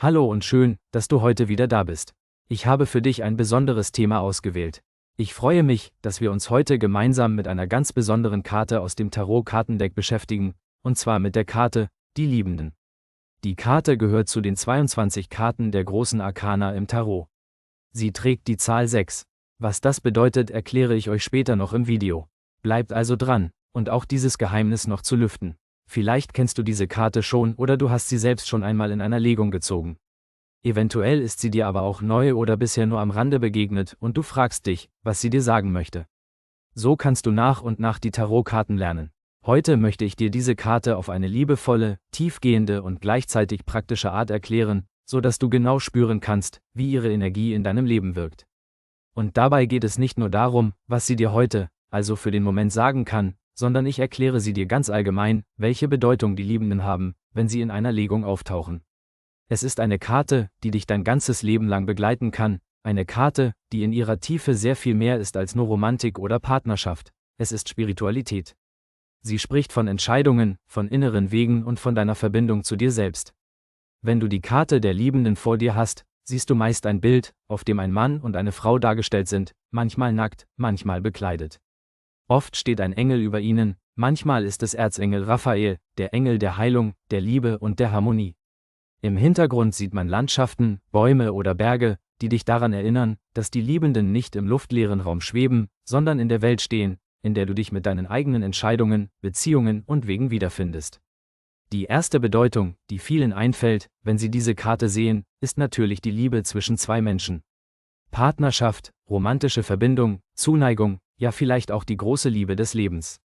Hallo und schön, dass du heute wieder da bist. Ich habe für dich ein besonderes Thema ausgewählt. Ich freue mich, dass wir uns heute gemeinsam mit einer ganz besonderen Karte aus dem Tarot-Kartendeck beschäftigen, und zwar mit der Karte, die Liebenden. Die Karte gehört zu den 22 Karten der großen Arkana im Tarot. Sie trägt die Zahl 6. Was das bedeutet, erkläre ich euch später noch im Video. Bleibt also dran, und auch dieses Geheimnis noch zu lüften. Vielleicht kennst du diese Karte schon oder du hast sie selbst schon einmal in einer Legung gezogen. Eventuell ist sie dir aber auch neu oder bisher nur am Rande begegnet und du fragst dich, was sie dir sagen möchte. So kannst du nach und nach die Tarotkarten lernen. Heute möchte ich dir diese Karte auf eine liebevolle, tiefgehende und gleichzeitig praktische Art erklären, so dass du genau spüren kannst, wie ihre Energie in deinem Leben wirkt. Und dabei geht es nicht nur darum, was sie dir heute, also für den Moment sagen kann, sondern ich erkläre sie dir ganz allgemein, welche Bedeutung die Liebenden haben, wenn sie in einer Legung auftauchen. Es ist eine Karte, die dich dein ganzes Leben lang begleiten kann, eine Karte, die in ihrer Tiefe sehr viel mehr ist als nur Romantik oder Partnerschaft, es ist Spiritualität. Sie spricht von Entscheidungen, von inneren Wegen und von deiner Verbindung zu dir selbst. Wenn du die Karte der Liebenden vor dir hast, siehst du meist ein Bild, auf dem ein Mann und eine Frau dargestellt sind, manchmal nackt, manchmal bekleidet. Oft steht ein Engel über ihnen, manchmal ist es Erzengel Raphael, der Engel der Heilung, der Liebe und der Harmonie. Im Hintergrund sieht man Landschaften, Bäume oder Berge, die dich daran erinnern, dass die Liebenden nicht im luftleeren Raum schweben, sondern in der Welt stehen, in der du dich mit deinen eigenen Entscheidungen, Beziehungen und Wegen wiederfindest. Die erste Bedeutung, die vielen einfällt, wenn sie diese Karte sehen, ist natürlich die Liebe zwischen zwei Menschen. Partnerschaft, romantische Verbindung, Zuneigung, ja vielleicht auch die große Liebe des Lebens.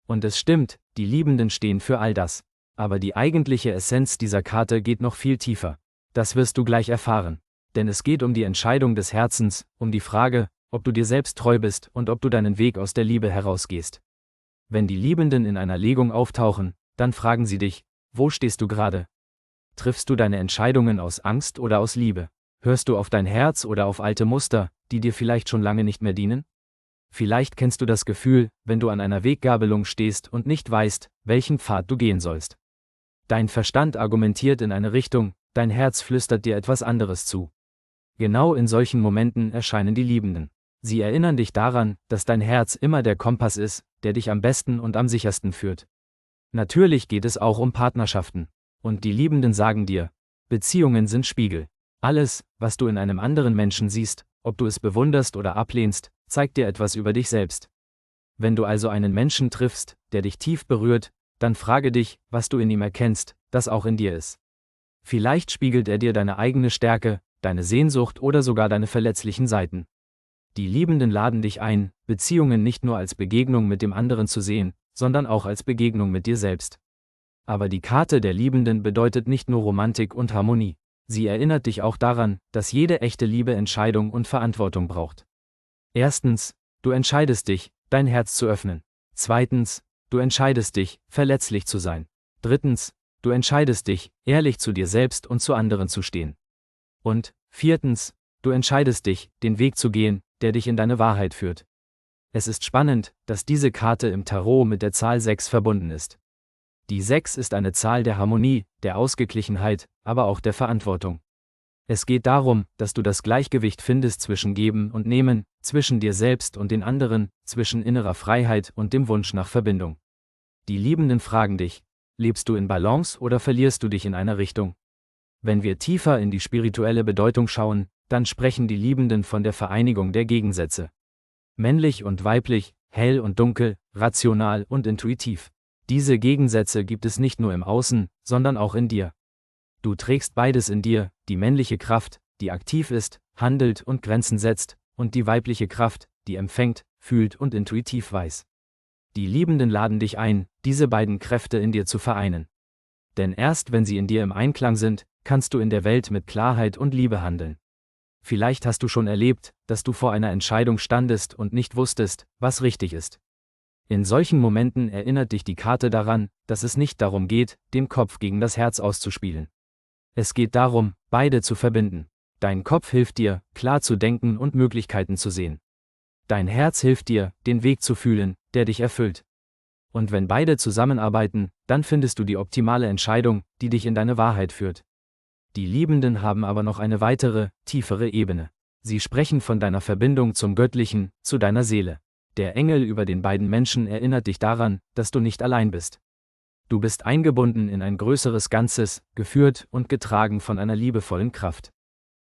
Und es stimmt, die Liebenden stehen für all das. Aber die eigentliche Essenz dieser Karte geht noch viel tiefer. Das wirst du gleich erfahren. Denn es geht um die Entscheidung des Herzens, um die Frage, ob du dir selbst treu bist und ob du deinen Weg aus der Liebe herausgehst. Wenn die Liebenden in einer Legung auftauchen, dann fragen sie dich, wo stehst du gerade? Triffst du deine Entscheidungen aus Angst oder aus Liebe? Hörst du auf dein Herz oder auf alte Muster, die dir vielleicht schon lange nicht mehr dienen? Vielleicht kennst du das Gefühl, wenn du an einer Weggabelung stehst und nicht weißt, welchen Pfad du gehen sollst. Dein Verstand argumentiert in eine Richtung, dein Herz flüstert dir etwas anderes zu. Genau in solchen Momenten erscheinen die Liebenden. Sie erinnern dich daran, dass dein Herz immer der Kompass ist, der dich am besten und am sichersten führt. Natürlich geht es auch um Partnerschaften. Und die Liebenden sagen dir, Beziehungen sind Spiegel. Alles, was du in einem anderen Menschen siehst, ob du es bewunderst oder ablehnst, zeigt dir etwas über dich selbst. Wenn du also einen Menschen triffst, der dich tief berührt, dann frage dich, was du in ihm erkennst, das auch in dir ist. Vielleicht spiegelt er dir deine eigene Stärke, deine Sehnsucht oder sogar deine verletzlichen Seiten. Die Liebenden laden dich ein, Beziehungen nicht nur als Begegnung mit dem anderen zu sehen, sondern auch als Begegnung mit dir selbst. Aber die Karte der Liebenden bedeutet nicht nur Romantik und Harmonie. Sie erinnert dich auch daran, dass jede echte Liebe Entscheidung und Verantwortung braucht. Erstens, du entscheidest dich, dein Herz zu öffnen. Zweitens, du entscheidest dich, verletzlich zu sein. Drittens, du entscheidest dich, ehrlich zu dir selbst und zu anderen zu stehen. Und viertens, du entscheidest dich, den Weg zu gehen, der dich in deine Wahrheit führt. Es ist spannend, dass diese Karte im Tarot mit der Zahl 6 verbunden ist. Die 6 ist eine Zahl der Harmonie, der Ausgeglichenheit, aber auch der Verantwortung. Es geht darum, dass du das Gleichgewicht findest zwischen Geben und Nehmen, zwischen dir selbst und den anderen, zwischen innerer Freiheit und dem Wunsch nach Verbindung. Die Liebenden fragen dich, lebst du in Balance oder verlierst du dich in einer Richtung? Wenn wir tiefer in die spirituelle Bedeutung schauen, dann sprechen die Liebenden von der Vereinigung der Gegensätze. Männlich und weiblich, hell und dunkel, rational und intuitiv. Diese Gegensätze gibt es nicht nur im Außen, sondern auch in dir. Du trägst beides in dir, die männliche Kraft, die aktiv ist, handelt und Grenzen setzt, und die weibliche Kraft, die empfängt, fühlt und intuitiv weiß. Die Liebenden laden dich ein, diese beiden Kräfte in dir zu vereinen. Denn erst wenn sie in dir im Einklang sind, kannst du in der Welt mit Klarheit und Liebe handeln. Vielleicht hast du schon erlebt, dass du vor einer Entscheidung standest und nicht wusstest, was richtig ist. In solchen Momenten erinnert dich die Karte daran, dass es nicht darum geht, den Kopf gegen das Herz auszuspielen. Es geht darum, beide zu verbinden. Dein Kopf hilft dir, klar zu denken und Möglichkeiten zu sehen. Dein Herz hilft dir, den Weg zu fühlen, der dich erfüllt. Und wenn beide zusammenarbeiten, dann findest du die optimale Entscheidung, die dich in deine Wahrheit führt. Die Liebenden haben aber noch eine weitere, tiefere Ebene. Sie sprechen von deiner Verbindung zum Göttlichen, zu deiner Seele. Der Engel über den beiden Menschen erinnert dich daran, dass du nicht allein bist. Du bist eingebunden in ein größeres Ganzes, geführt und getragen von einer liebevollen Kraft.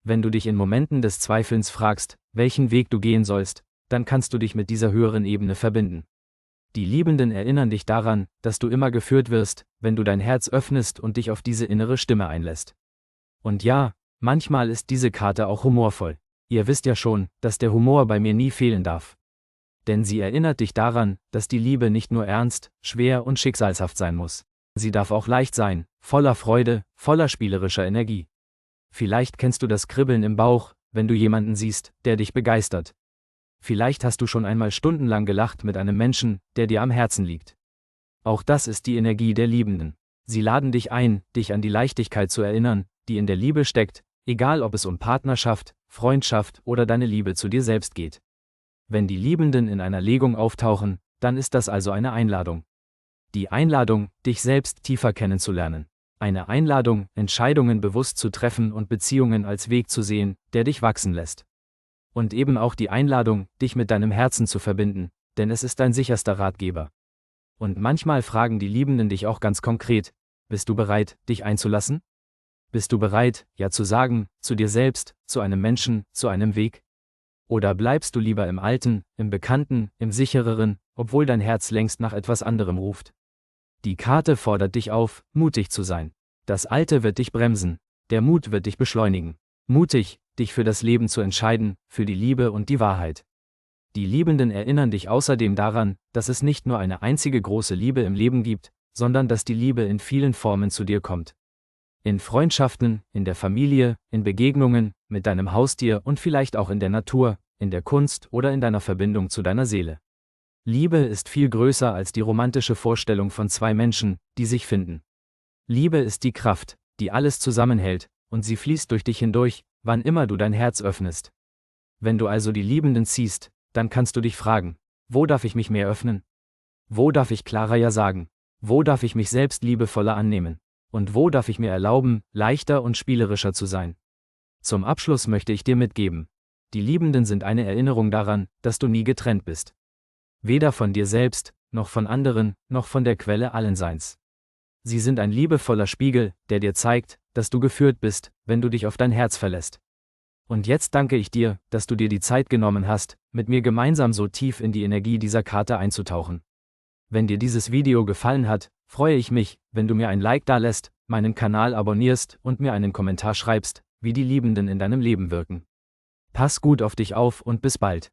Wenn du dich in Momenten des Zweifelns fragst, welchen Weg du gehen sollst, dann kannst du dich mit dieser höheren Ebene verbinden. Die Liebenden erinnern dich daran, dass du immer geführt wirst, wenn du dein Herz öffnest und dich auf diese innere Stimme einlässt. Und ja, manchmal ist diese Karte auch humorvoll. Ihr wisst ja schon, dass der Humor bei mir nie fehlen darf. Denn sie erinnert dich daran, dass die Liebe nicht nur ernst, schwer und schicksalshaft sein muss. Sie darf auch leicht sein, voller Freude, voller spielerischer Energie. Vielleicht kennst du das Kribbeln im Bauch, wenn du jemanden siehst, der dich begeistert. Vielleicht hast du schon einmal stundenlang gelacht mit einem Menschen, der dir am Herzen liegt. Auch das ist die Energie der Liebenden. Sie laden dich ein, dich an die Leichtigkeit zu erinnern, die in der Liebe steckt, egal ob es um Partnerschaft, Freundschaft oder deine Liebe zu dir selbst geht. Wenn die Liebenden in einer Legung auftauchen, dann ist das also eine Einladung. Die Einladung, dich selbst tiefer kennenzulernen. Eine Einladung, Entscheidungen bewusst zu treffen und Beziehungen als Weg zu sehen, der dich wachsen lässt. Und eben auch die Einladung, dich mit deinem Herzen zu verbinden, denn es ist dein sicherster Ratgeber. Und manchmal fragen die Liebenden dich auch ganz konkret: Bist du bereit, dich einzulassen? Bist du bereit, ja zu sagen, zu dir selbst, zu einem Menschen, zu einem Weg? Oder bleibst du lieber im Alten, im Bekannten, im Sichereren, obwohl dein Herz längst nach etwas anderem ruft? Die Karte fordert dich auf, mutig zu sein. Das Alte wird dich bremsen, der Mut wird dich beschleunigen. Mutig, dich für das Leben zu entscheiden, für die Liebe und die Wahrheit. Die Liebenden erinnern dich außerdem daran, dass es nicht nur eine einzige große Liebe im Leben gibt, sondern dass die Liebe in vielen Formen zu dir kommt. In Freundschaften, in der Familie, in Begegnungen, mit deinem Haustier und vielleicht auch in der Natur, in der Kunst oder in deiner Verbindung zu deiner Seele. Liebe ist viel größer als die romantische Vorstellung von zwei Menschen, die sich finden. Liebe ist die Kraft, die alles zusammenhält, und sie fließt durch dich hindurch, wann immer du dein Herz öffnest. Wenn du also die Liebenden ziehst, dann kannst du dich fragen: Wo darf ich mich mehr öffnen? Wo darf ich klarer Ja sagen? Wo darf ich mich selbst liebevoller annehmen? Und wo darf ich mir erlauben, leichter und spielerischer zu sein? Zum Abschluss möchte ich dir mitgeben: Die Liebenden sind eine Erinnerung daran, dass du nie getrennt bist. Weder von dir selbst, noch von anderen, noch von der Quelle allen Seins. Sie sind ein liebevoller Spiegel, der dir zeigt, dass du geführt bist, wenn du dich auf dein Herz verlässt. Und jetzt danke ich dir, dass du dir die Zeit genommen hast, mit mir gemeinsam so tief in die Energie dieser Karte einzutauchen. Wenn dir dieses Video gefallen hat, freue ich mich, wenn du mir ein Like dalässt, meinen Kanal abonnierst und mir einen Kommentar schreibst, wie die Liebenden in deinem Leben wirken. Pass gut auf dich auf und bis bald.